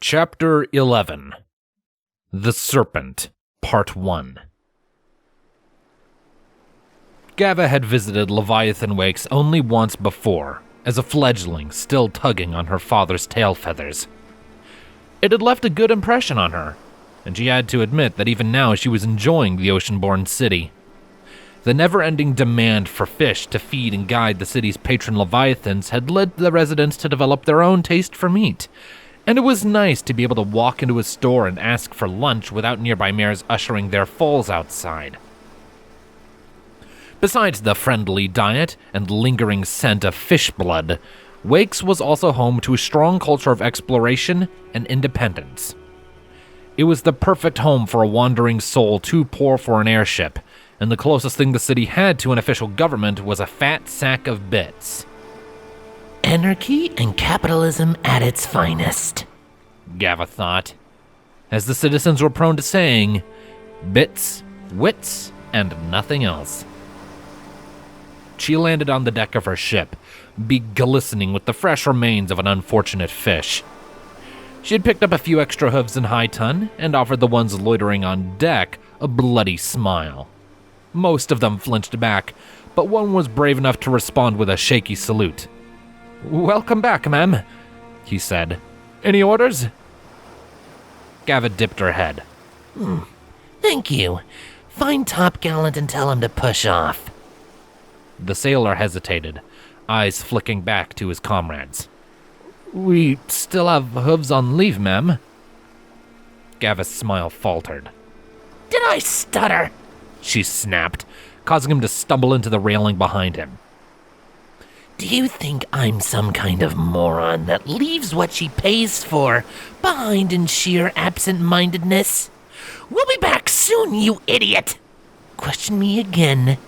Chapter 11 The Serpent, Part 1. Gava had visited Leviathan Wakes only once before, as a fledgling still tugging on her father's tail feathers. It had left a good impression on her, and she had to admit that even now she was enjoying the ocean-born city. The never-ending demand for fish to feed and guide the city's patron Leviathans had led the residents to develop their own taste for meat, and it was nice to be able to walk into a store and ask for lunch without nearby mares ushering their foals outside. Besides the friendly diet and lingering scent of fish blood, Wakes was also home to a strong culture of exploration and independence. It was the perfect home for a wandering soul too poor for an airship, and the closest thing the city had to an official government was a fat sack of bits. Anarchy and capitalism at its finest, Gava thought. As the citizens were prone to saying, bits, wits, and nothing else. She landed on the deck of her ship, glistening with the fresh remains of an unfortunate fish. She had picked up a few extra hooves in high ton and offered the ones loitering on deck a bloody smile. Most of them flinched back, but one was brave enough to respond with a shaky salute. "Welcome back, ma'am," he said. "Any orders?" Gava dipped her head. Thank you. Find Topgallant and tell him to push off. The sailor hesitated, eyes flicking back to his comrades. "We still have hooves on leave, ma'am." Gava's smile faltered. Did I stutter? She snapped, causing him to stumble into the railing behind him. Do you think I'm some kind of moron that leaves what she pays for behind in sheer absent-mindedness? We'll be back soon, you idiot! Question me again,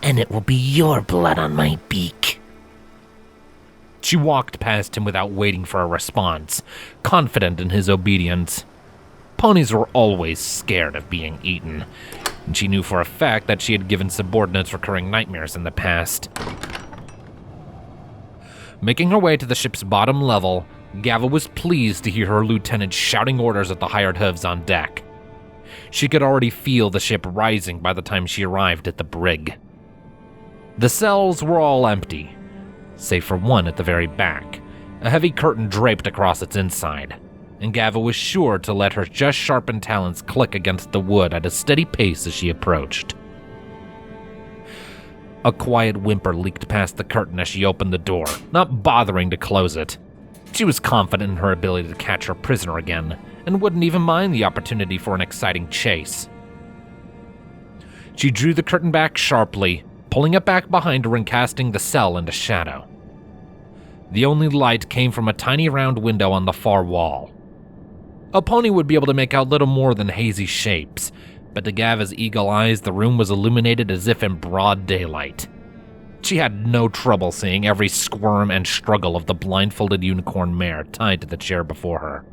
and it will be your blood on my beak. She walked past him without waiting for a response, confident in his obedience. Ponies were always scared of being eaten, and she knew for a fact that she had given subordinates recurring nightmares in the past. Making her way to the ship's bottom level, Gava was pleased to hear her lieutenant shouting orders at the hired hooves on deck. She could already feel the ship rising by the time she arrived at the brig. The cells were all empty, save for one at the very back, a heavy curtain draped across its inside, and Gava was sure to let her just sharpened talons click against the wood at a steady pace as she approached. A quiet whimper leaked past the curtain as she opened the door, not bothering to close it. She was confident in her ability to catch her prisoner again, and wouldn't even mind the opportunity for an exciting chase. She drew the curtain back sharply, pulling it back behind her and casting the cell into shadow. The only light came from a tiny round window on the far wall. A pony would be able to make out little more than hazy shapes, but to Gava's eagle eyes, the room was illuminated as if in broad daylight. She had no trouble seeing every squirm and struggle of the blindfolded unicorn mare tied to the chair before her.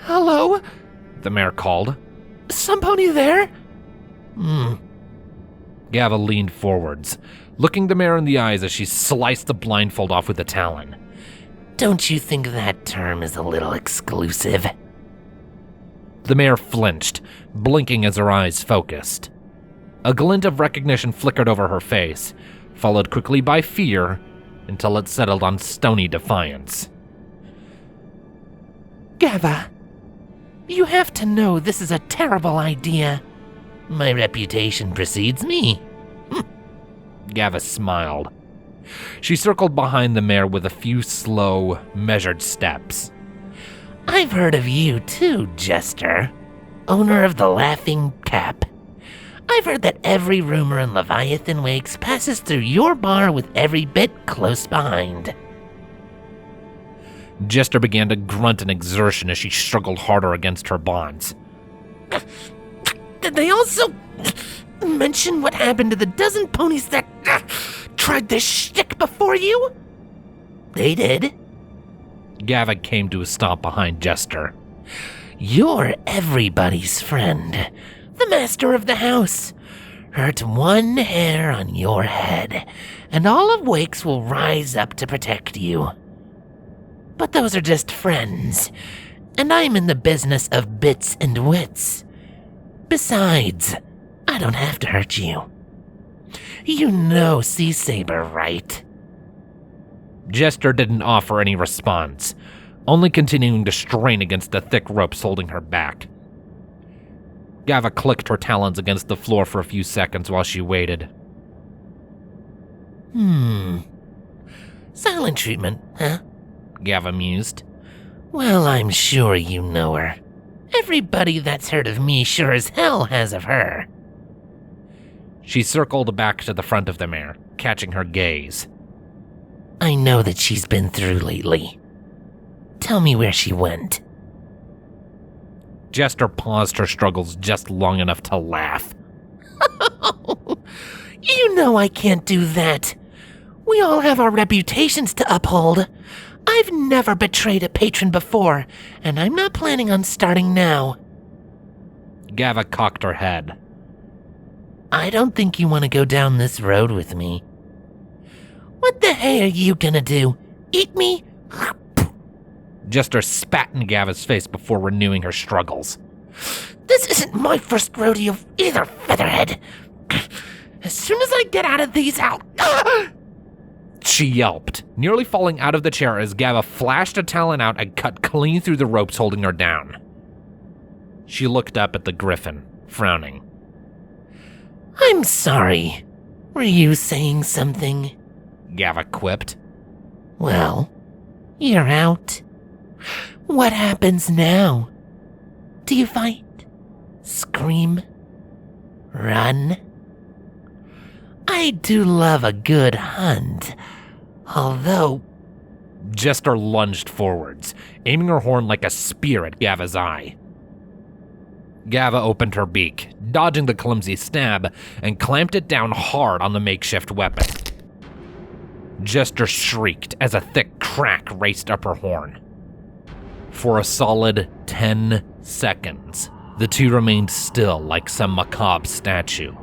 Hello? The mare called. Some pony there? Gava leaned forwards, looking the mare in the eyes as she sliced the blindfold off with a talon. Don't you think that term is a little exclusive? The mare flinched, blinking as her eyes focused. A glint of recognition flickered over her face, followed quickly by fear, until it settled on stony defiance. Gava, you have to know this is a terrible idea. My reputation precedes me. Gava smiled. She circled behind the mare with a few slow, measured steps. I've heard of you too, Jester, owner of the Laughing Cap. I've heard that every rumor in Leviathan Wakes passes through your bar with every bit close behind. Jester began to grunt in exertion as she struggled harder against her bonds. Did they also mention what happened to the dozen ponies that tried this shtick before you? They did. Gava came to a stop behind Jester. You're everybody's friend, the master of the house. Hurt one hair on your head, and all of Wakes will rise up to protect you. But those are just friends, and I'm in the business of bits and wits. Besides, I don't have to hurt you. You know Sea Saber, right? Jester didn't offer any response, only continuing to strain against the thick ropes holding her back. Gava clicked her talons against the floor for a few seconds while she waited. Silent treatment, huh? Gava mused. Well, I'm sure you know her. Everybody that's heard of me sure as hell has of her. She circled back to the front of the mare, catching her gaze. I know that she's been through lately. Tell me where she went. Jester paused her struggles just long enough to laugh. You know I can't do that. We all have our reputations to uphold. I've never betrayed a patron before, and I'm not planning on starting now. Gava cocked her head. I don't think you want to go down this road with me. What the hey are you gonna do? Eat me? Jester spat in Gava's face before renewing her struggles. This isn't my first rodeo either, Featherhead. As soon as I get out of these, She yelped, nearly falling out of the chair as Gava flashed a talon out and cut clean through the ropes holding her down. She looked up at the griffin, frowning. I'm sorry. Were you saying something? Gava quipped. Well, you're out. What happens now? Do you fight? Scream? Run? I do love a good hunt, although... Jester lunged forwards, aiming her horn like a spear at Gava's eye. Gava opened her beak, dodging the clumsy stab, and clamped it down hard on the makeshift weapon. Jester shrieked as a thick crack raced up her horn. For a solid 10 seconds, the two remained still like some macabre statue,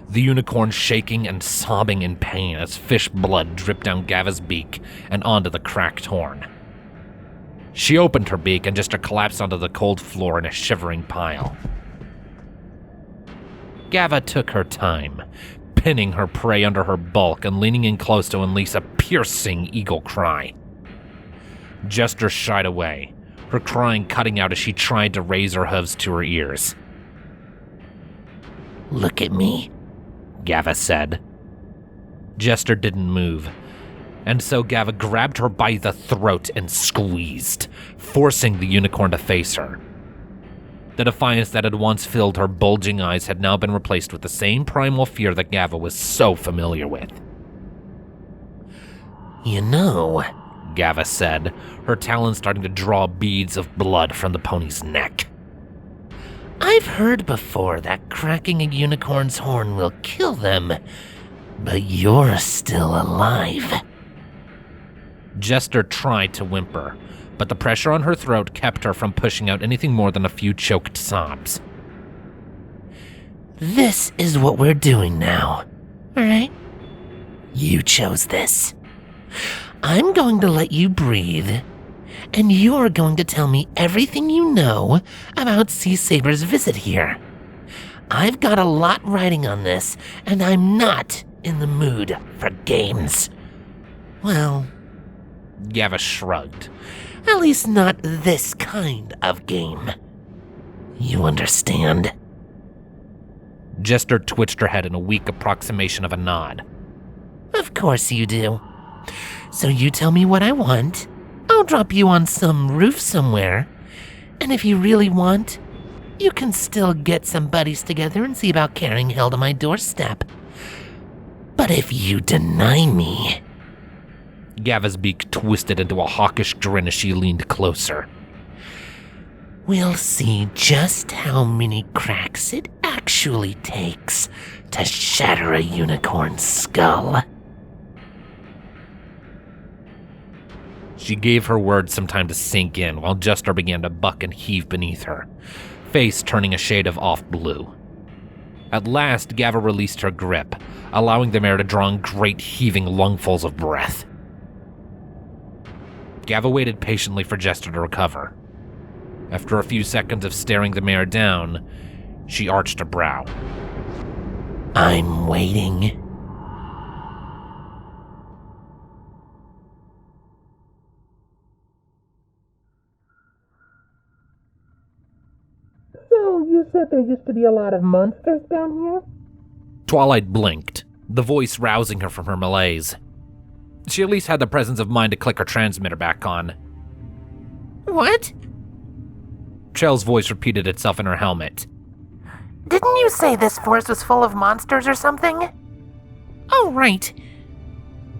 the unicorn shaking and sobbing in pain as fish blood dripped down Gava's beak and onto the cracked horn. She opened her beak and Jester collapsed onto the cold floor in a shivering pile. Gava took her time, pinning her prey under her bulk and leaning in close to unleash a piercing eagle cry. Jester shied away, her crying cutting out as she tried to raise her hooves to her ears. Look at me, Gava said. Jester didn't move, and so Gava grabbed her by the throat and squeezed, forcing the unicorn to face her. The defiance that had once filled her bulging eyes had now been replaced with the same primal fear that Gava was so familiar with. You know, Gava said, her talons starting to draw beads of blood from the pony's neck. I've heard before that cracking a unicorn's horn will kill them, but you're still alive. Jester tried to whimper, but the pressure on her throat kept her from pushing out anything more than a few choked sobs. This is what we're doing now, alright? You chose this. I'm going to let you breathe, and you're going to tell me everything you know about Sea Saber's visit here. I've got a lot riding on this, and I'm not in the mood for games. Well, Gava shrugged. At least not this kind of game. You understand? Jester twitched her head in a weak approximation of a nod. Of course you do. So you tell me what I want, I'll drop you on some roof somewhere, and if you really want, you can still get some buddies together and see about carrying hell to my doorstep. But if you deny me... Gava's beak twisted into a hawkish grin as she leaned closer. We'll see just how many cracks it actually takes to shatter a unicorn's skull. She gave her words some time to sink in while Jester began to buck and heave beneath her, face turning a shade of off-blue. At last, Gava released her grip, allowing the mare to draw in great heaving lungfuls of breath. Gava waited patiently for Jester to recover. After a few seconds of staring the mare down, she arched a brow. I'm waiting. So, you said there used to be a lot of monsters down here? Twilight blinked, the voice rousing her from her malaise. She at least had the presence of mind to click her transmitter back on. What? Trail's voice repeated itself in her helmet. Didn't you say this forest was full of monsters or something? Oh, right.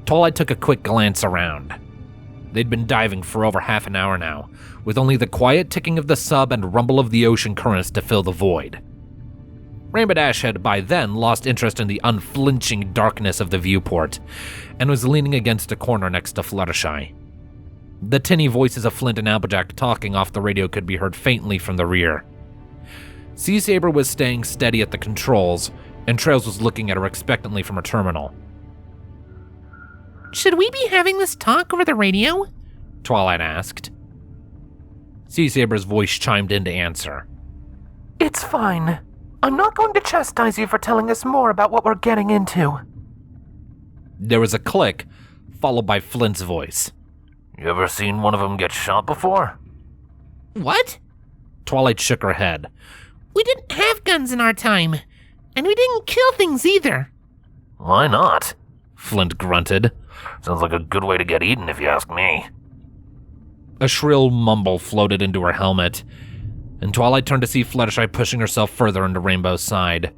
Twilight took a quick glance around. They'd been diving for over half an hour now, with only the quiet ticking of the sub and rumble of the ocean currents to fill the void. Rainbow Dash had by then lost interest in the unflinching darkness of the viewport, and was leaning against a corner next to Fluttershy. The tinny voices of Flint and Applejack talking off the radio could be heard faintly from the rear. Sea Saber was staying steady at the controls, and Trails was looking at her expectantly from her terminal. Should we be having this talk over the radio? Twilight asked. Sea Saber's voice chimed in to answer. It's fine. I'm not going to chastise you for telling us more about what we're getting into. There was a click, followed by Flint's voice. You ever seen one of them get shot before? What? Twilight shook her head. We didn't have guns in our time, and we didn't kill things either. Why not? Flint grunted. Sounds like a good way to get eaten if you ask me. A shrill mumble floated into her helmet, and Twilight turned to see Fluttershy pushing herself further into Rainbow's side.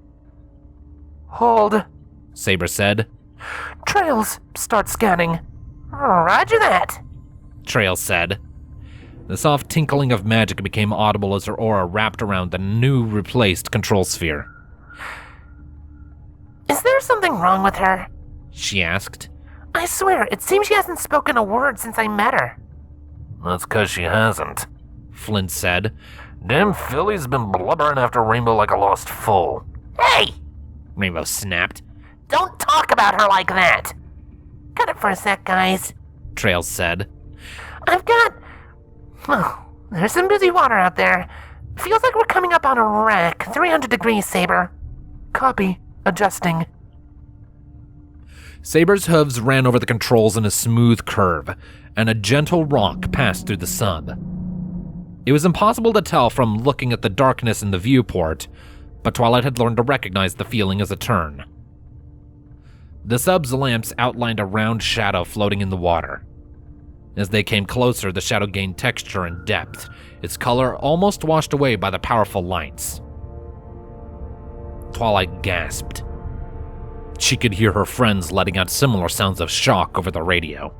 Hold. Saber said. Trails, start scanning. Roger that. Trail said. The soft tinkling of magic became audible as her aura wrapped around the new replaced control sphere. Is there something wrong with her? She asked. I swear, it seems she hasn't spoken a word since I met her. That's 'cause she hasn't, Flint said. Damn filly's been blubbering after Rainbow like a lost foal. Hey! Rainbow snapped. Don't talk about her like that! Cut it for a sec, guys. Trail said. I've got... Oh, there's some busy water out there. Feels like we're coming up on a wreck. 300 degrees, Saber. Copy. Adjusting. Saber's hooves ran over the controls in a smooth curve, and a gentle rock passed through the sub. It was impossible to tell from looking at the darkness in the viewport, but Twilight had learned to recognize the feeling as a turn. The sub's lamps outlined a round shadow floating in the water. As they came closer, the shadow gained texture and depth, its color almost washed away by the powerful lights. Twilight gasped. She could hear her friends letting out similar sounds of shock over the radio.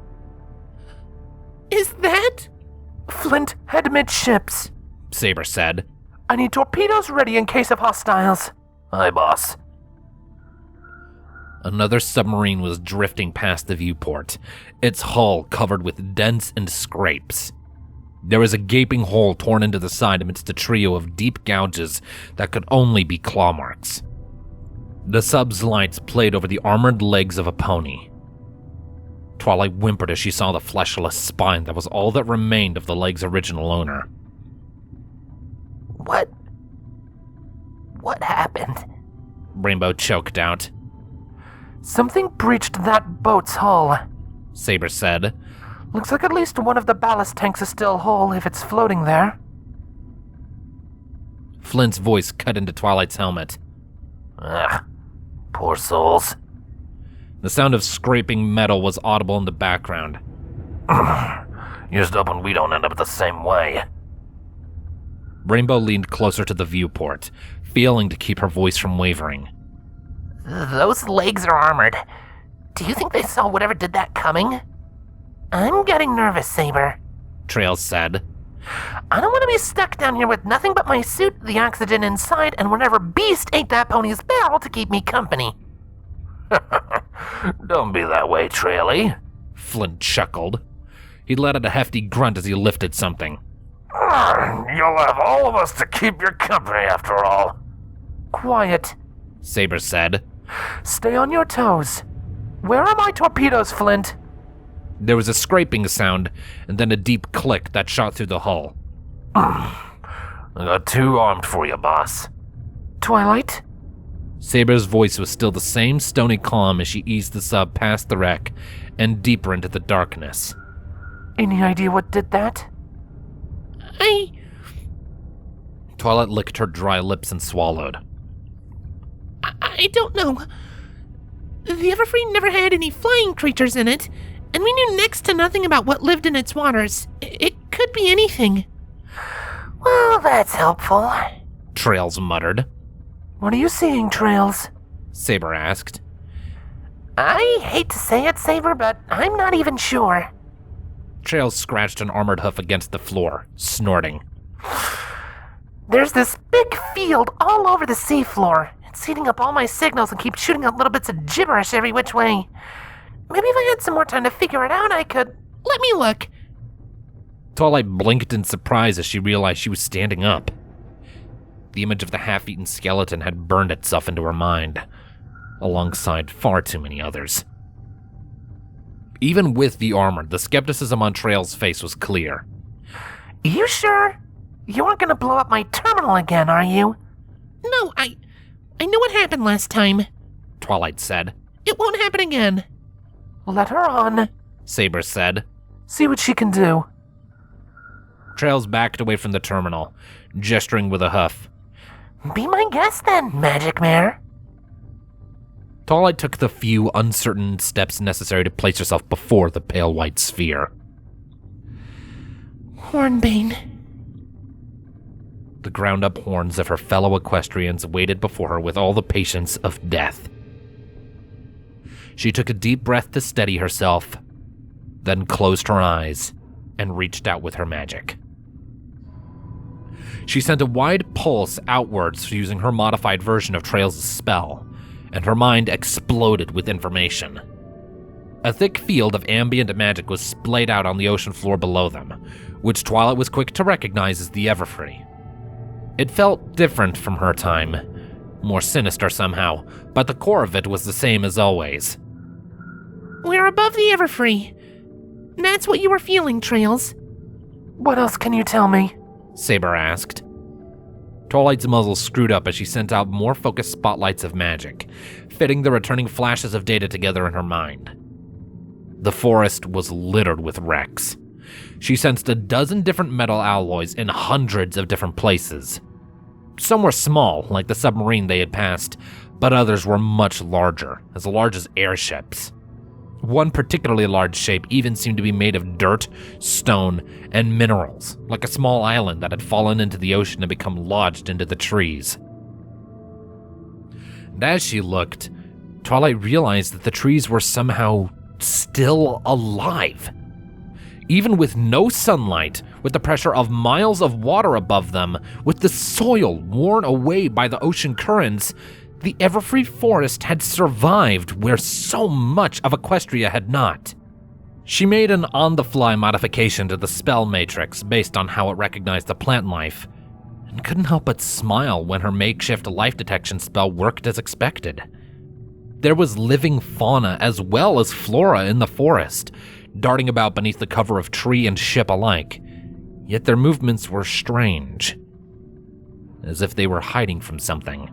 Is that... Flint, head midships, Saber said. I need torpedoes ready in case of hostiles. Aye, boss. Another submarine was drifting past the viewport, its hull covered with dents and scrapes. There was a gaping hole torn into the side amidst a trio of deep gouges that could only be claw marks. The sub's lights played over the armored legs of a pony. Twilight whimpered as she saw the fleshless spine that was all that remained of the leg's original owner. What happened? Rainbow choked out. Something breached that boat's hull. Saber said. Looks like at least one of the ballast tanks is still whole if it's floating there. Flint's voice cut into Twilight's helmet. Ugh, poor souls. The sound of scraping metal was audible in the background. Used hoping we don't end up the same way. Rainbow leaned closer to the viewport, failing to keep her voice from wavering. Those legs are armored. Do you think they saw whatever did that coming? I'm getting nervous, Saber, Trails said. I don't want to be stuck down here with nothing but my suit, the oxygen inside, and whatever beast ate that pony's barrel to keep me company. Don't be that way, Traily. Flint chuckled. He let out a hefty grunt as he lifted something. You'll have all of us to keep your company after all. Quiet, Saber said. Stay on your toes. Where are my torpedoes, Flint? There was a scraping sound, and then a deep click that shot through the hull. I got 2 armed for you, boss. Twilight? Saber's voice was still the same stony calm as she eased the sub past the wreck and deeper into the darkness. Any idea what did that? Twilight licked her dry lips and swallowed. I don't know. The Everfree never had any flying creatures in it, and we knew next to nothing about what lived in its waters. It could be anything. Well, that's helpful. Trails muttered. What are you seeing, Trails? Saber asked. I hate to say it, Saber, but I'm not even sure. Trails scratched an armored hoof against the floor, snorting. There's this big field all over the seafloor. It's eating up all my signals and keeps shooting out little bits of gibberish every which way. Maybe if I had some more time to figure it out, I could... Let me look. Twilight blinked in surprise as she realized she was standing up. The image of the half-eaten skeleton had burned itself into her mind, alongside far too many others. Even with the armor, the skepticism on Trail's face was clear. You sure? You aren't gonna blow up my terminal again, are you? No, I know what happened last time. Twilight said. It won't happen again. Let her on. Saber said. See what she can do. Trails backed away from the terminal, gesturing with a huff. Be my guest then, Magic Mare. Twilight took the few uncertain steps necessary to place herself before the pale white sphere. Hornbane. The ground-up horns of her fellow equestrians waited before her with all the patience of death. She took a deep breath to steady herself, then closed her eyes and reached out with her magic. She sent a wide pulse outwards using her modified version of Trails' spell, and her mind exploded with information. A thick field of ambient magic was splayed out on the ocean floor below them, which Twilight was quick to recognize as the Everfree. It felt different from her time, more sinister somehow, but the core of it was the same as always. We're above the Everfree. That's what you were feeling, Trails. What else can you tell me? Saber asked. Twilight's muzzle screwed up as she sent out more focused spotlights of magic, fitting the returning flashes of data together in her mind. The forest was littered with wrecks. She sensed a dozen different metal alloys in hundreds of different places. Some were small, like the submarine they had passed, but others were much larger as airships. One particularly large shape even seemed to be made of dirt, stone, and minerals, like a small island that had fallen into the ocean and become lodged into the trees. And as she looked, Twilight realized that the trees were somehow still alive. Even with no sunlight, with the pressure of miles of water above them, with the soil worn away by the ocean currents, the Everfree Forest had survived where so much of Equestria had not. She made an on-the-fly modification to the spell matrix based on how it recognized the plant life, and couldn't help but smile when her makeshift life detection spell worked as expected. There was living fauna as well as flora in the forest, darting about beneath the cover of tree and ship alike, yet their movements were strange, as if they were hiding from something.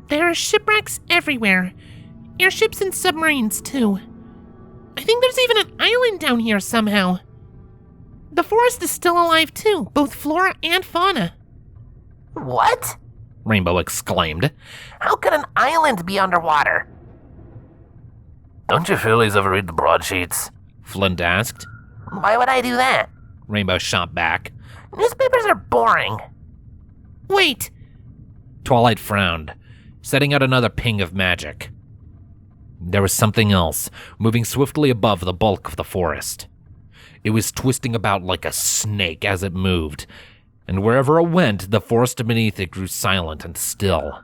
There are shipwrecks everywhere. Airships and submarines, too. I think there's even an island down here somehow. The forest is still alive, too, both flora and fauna. What? Rainbow exclaimed. How could an island be underwater? Don't you fillies ever read the broadsheets? Flint asked. Why would I do that? Rainbow shot back. Newspapers are boring. Wait! Twilight frowned, setting out another ping of magic. There was something else, moving swiftly above the bulk of the forest. It was twisting about like a snake as it moved, and wherever it went, the forest beneath it grew silent and still.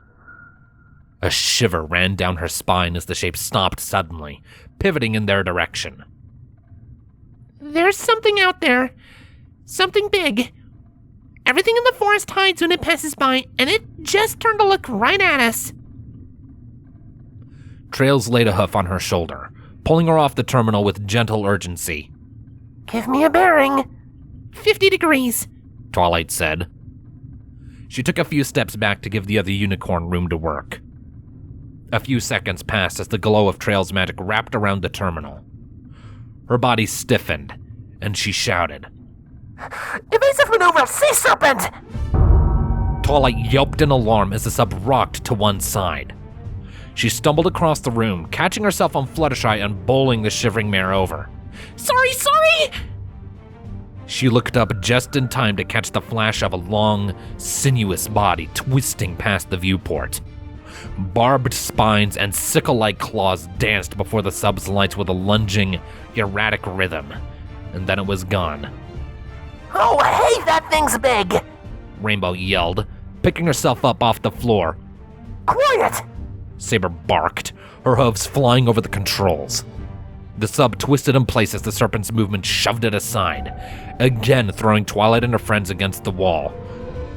A shiver ran down her spine as the shape stopped suddenly, pivoting in their direction. There's something out there. Something big. Everything in the forest hides when it passes by, and it just turned to look right at us. Trails laid a hoof on her shoulder, pulling her off the terminal with gentle urgency. Give me a bearing. 50 degrees, Twilight said. She took a few steps back to give the other unicorn room to work. A few seconds passed as the glow of Trail's magic wrapped around the terminal. Her body stiffened, and she shouted, Evasive maneuver, sea serpent! Twilight yelped in alarm as the sub rocked to one side. She stumbled across the room, catching herself on Fluttershy and bowling the shivering mare over. Sorry! She looked up just in time to catch the flash of a long, sinuous body twisting past the viewport. Barbed spines and sickle-like claws danced before the sub's lights with a lunging, erratic rhythm, and then it was gone. Oh, hey, that thing's big! Rainbow yelled, picking herself up off the floor. Quiet! Saber barked, her hooves flying over the controls. The sub twisted in place as the serpent's movement shoved it aside, again throwing Twilight and her friends against the wall,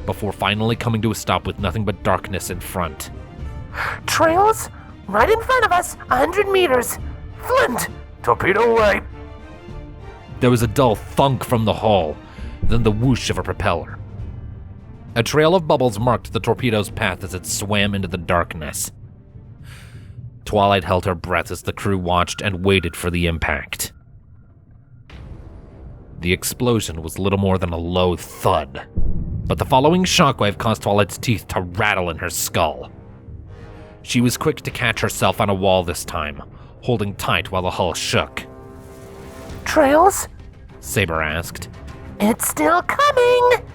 before finally coming to a stop with nothing but darkness in front. Trails? Right in front of us, 100 meters. Flint! Torpedo right. There was a dull thunk from the hull, then the whoosh of a propeller. A trail of bubbles marked the torpedo's path as it swam into the darkness. Twilight held her breath as the crew watched and waited for the impact. The explosion was little more than a low thud, but the following shockwave caused Twilight's teeth to rattle in her skull. She was quick to catch herself on a wall this time, holding tight while the hull shook. Trails? Saber asked. It's still coming!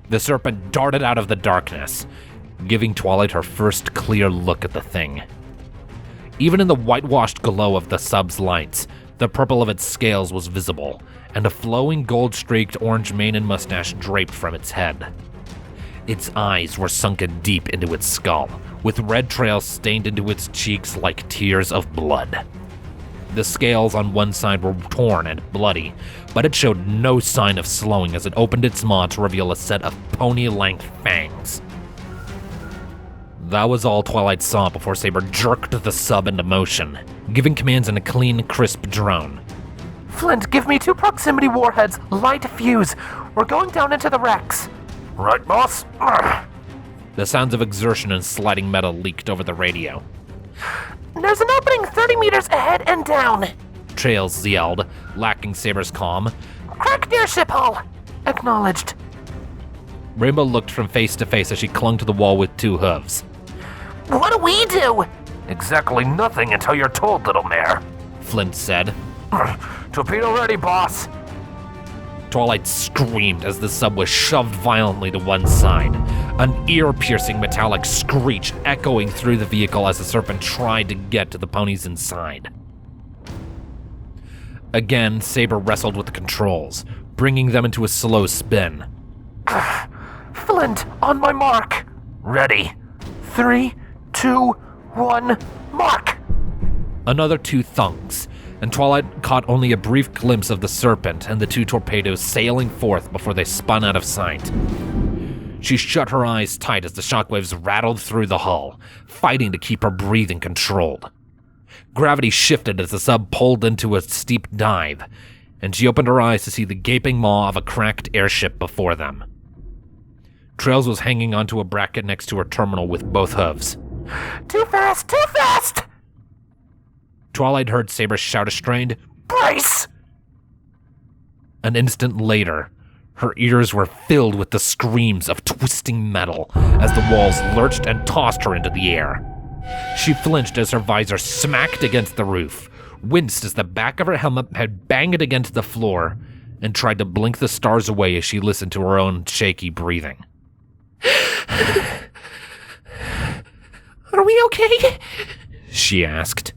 The serpent darted out of the darkness, giving Twilight her first clear look at the thing. Even in the whitewashed glow of the sub's lights, the purple of its scales was visible, and a flowing gold-streaked orange mane and mustache draped from its head. Its eyes were sunken deep into its skull, with red trails stained into its cheeks like tears of blood. The scales on one side were torn and bloody, but it showed no sign of slowing as it opened its maw to reveal a set of pony-length fangs. That was all Twilight saw before Saber jerked the sub into motion, giving commands in a clean, crisp drone. Flint, give me 2 proximity warheads, light fuse. We're going down into the wrecks. Right, boss? The sounds of exertion and sliding metal leaked over the radio. There's an opening 30 meters ahead and down. Trails yelled, lacking Saber's calm. Cracked near ship hull. Acknowledged. Rainbow looked from face to face as she clung to the wall with 2 hooves. What do we do? Exactly nothing until you're told, little mare. Flint said. Torpedo ready, boss. Twilight screamed as the sub was shoved violently to one side, an ear-piercing metallic screech echoing through the vehicle as the serpent tried to get to the ponies inside. Again, Saber wrestled with the controls, bringing them into a slow spin. Flint, on my mark. Ready. 3, 2, 1, mark! Another 2 thunks, and Twilight caught only a brief glimpse of the serpent and the 2 torpedoes sailing forth before they spun out of sight. She shut her eyes tight as the shockwaves rattled through the hull, fighting to keep her breathing controlled. Gravity shifted as the sub pulled into a steep dive, and she opened her eyes to see the gaping maw of a cracked airship before them. Trails was hanging onto a bracket next to her terminal with both hooves. Too fast, too fast! Twilight heard Saber shout a strained, Brace! An instant later, her ears were filled with the screams of twisting metal as the walls lurched and tossed her into the air. She flinched as her visor smacked against the roof, winced as the back of her helmet had banged against the floor, and tried to blink the stars away as she listened to her own shaky breathing. Are we okay? She asked.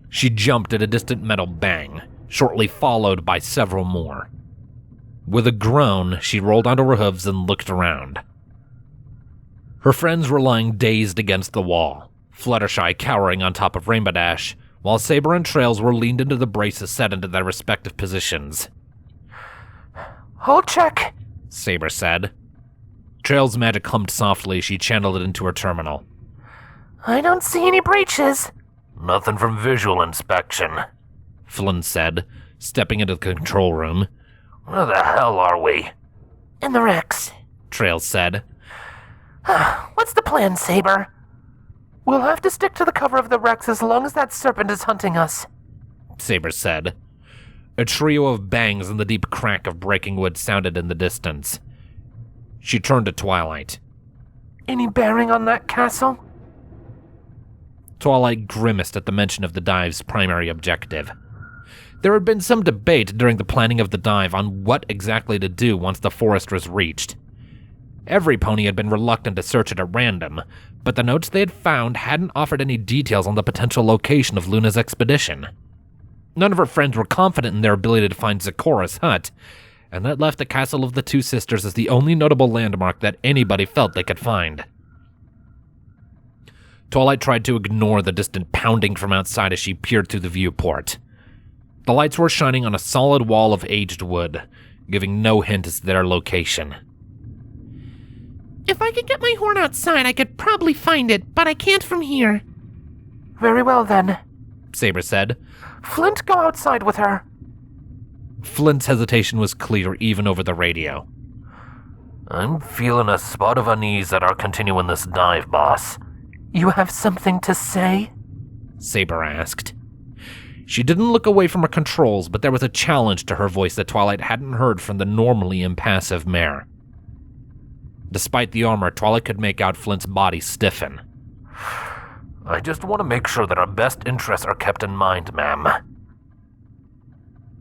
She jumped at a distant metal bang, shortly followed by several more. With a groan, she rolled onto her hooves and looked around. Her friends were lying dazed against the wall, Fluttershy cowering on top of Rainbow Dash, while Saber and Trails were leaned into the braces set into their respective positions. Hold check, Saber said. Trails' magic hummed softly as she channeled it into her terminal. I don't see any breaches. Nothing from visual inspection. Flynn said, stepping into the control room. Where the hell are we? In the wrecks. Trails said. What's the plan, Saber? We'll have to stick to the cover of the wrecks as long as that serpent is hunting us. Saber said. A trio of bangs and the deep crack of breaking wood sounded in the distance. She turned to Twilight. Any bearing on that castle? Twilight grimaced at the mention of the dive's primary objective. There had been some debate during the planning of the dive on what exactly to do once the forest was reached. Every pony had been reluctant to search it at random, but the notes they had found hadn't offered any details on the potential location of Luna's expedition. None of her friends were confident in their ability to find Zikora's hut, and that left the Castle of the Two Sisters as the only notable landmark that anybody felt they could find. Twilight tried to ignore the distant pounding from outside as she peered through the viewport. The lights were shining on a solid wall of aged wood, giving no hint as to their location. If I could get my horn outside, I could probably find it, but I can't from here. Very well then. Saber said. Flint, go outside with her. Flint's hesitation was clear even over the radio. I'm feeling a spot of unease at our continuing this dive, boss. You have something to say? Saber asked. She didn't look away from her controls, but there was a challenge to her voice that Twilight hadn't heard from the normally impassive mare. Despite the armor, Twilight could make out Flint's body stiffen. I just want to make sure that our best interests are kept in mind, ma'am.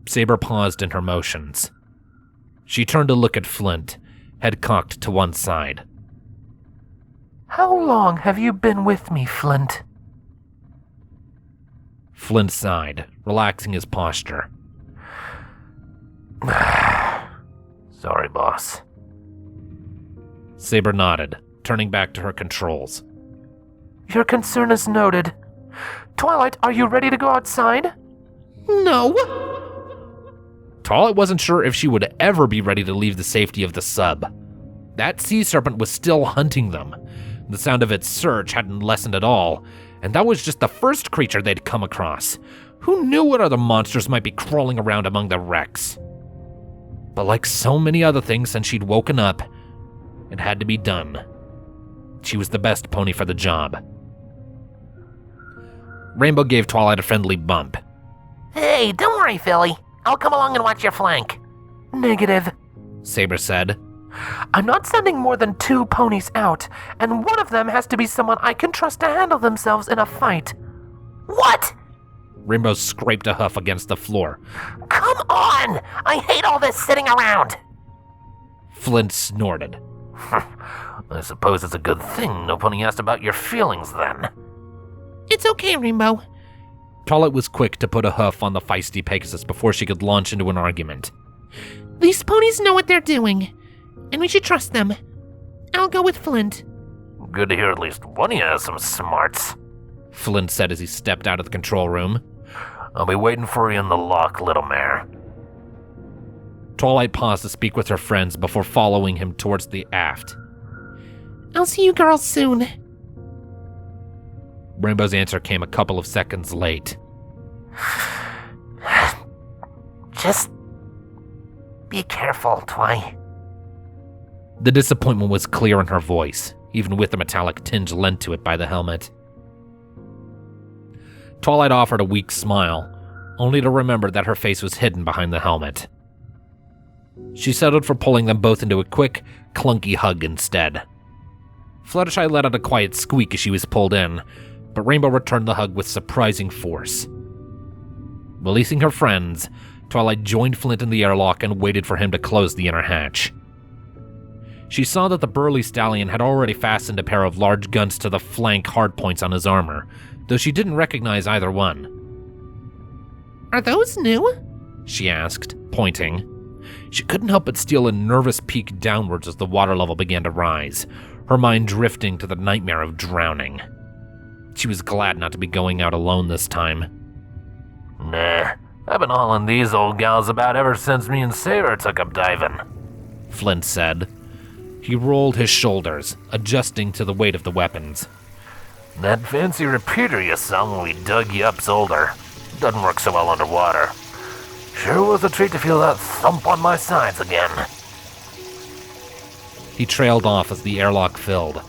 Saber paused in her motions. She turned to look at Flint, head cocked to one side. How long have you been with me, Flint? Flint sighed, relaxing his posture. Sorry, boss. Saber nodded, turning back to her controls. Your concern is noted. Twilight, are you ready to go outside? No. Twilight wasn't sure if she would ever be ready to leave the safety of the sub. That sea serpent was still hunting them. The sound of its surge hadn't lessened at all, and that was just the first creature they'd come across. Who knew what other monsters might be crawling around among the wrecks? But like so many other things since she'd woken up, it had to be done. She was the best pony for the job. Rainbow gave Twilight a friendly bump. Hey, don't worry, Philly. I'll come along and watch your flank. Negative. Saber said. I'm not sending more than 2 ponies out, and one of them has to be someone I can trust to handle themselves in a fight. What? Rainbow scraped a hoof against the floor. Come on! I hate all this sitting around. Flint snorted. I suppose it's a good thing no pony asked about your feelings then. It's okay, Rainbow. Twilight was quick to put a hoof on the feisty Pegasus before she could launch into an argument. These ponies know what they're doing, and we should trust them. I'll go with Flint. Good to hear at least one of you has some smarts. Flint said as he stepped out of the control room. I'll be waiting for you in the lock, little mare. Twilight paused to speak with her friends before following him towards the aft. I'll see you girls soon. Rainbow's answer came a couple of seconds late. Just be careful, Twi. The disappointment was clear in her voice, even with the metallic tinge lent to it by the helmet. Twilight offered a weak smile, only to remember that her face was hidden behind the helmet. She settled for pulling them both into a quick, clunky hug instead. Fluttershy let out a quiet squeak as she was pulled in, but Rainbow returned the hug with surprising force. Releasing her friends, Twilight joined Flint in the airlock and waited for him to close the inner hatch. She saw that the burly stallion had already fastened a pair of large guns to the flank hardpoints on his armor, though she didn't recognize either one. Are those new? She asked, pointing. She couldn't help but steal a nervous peek downwards as the water level began to rise, her mind drifting to the nightmare of drowning. She was glad not to be going out alone this time. Nah, I've been hauling these old gals about ever since me and Saber took up diving. Flint said. He rolled his shoulders, adjusting to the weight of the weapons. That fancy repeater you sung when we dug you up's older. Doesn't work so well underwater. Sure was a treat to feel that thump on my sides again. He trailed off as the airlock filled,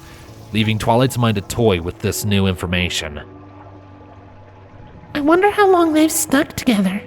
leaving Twilight's mind a toy with this new information. I wonder how long they've stuck together.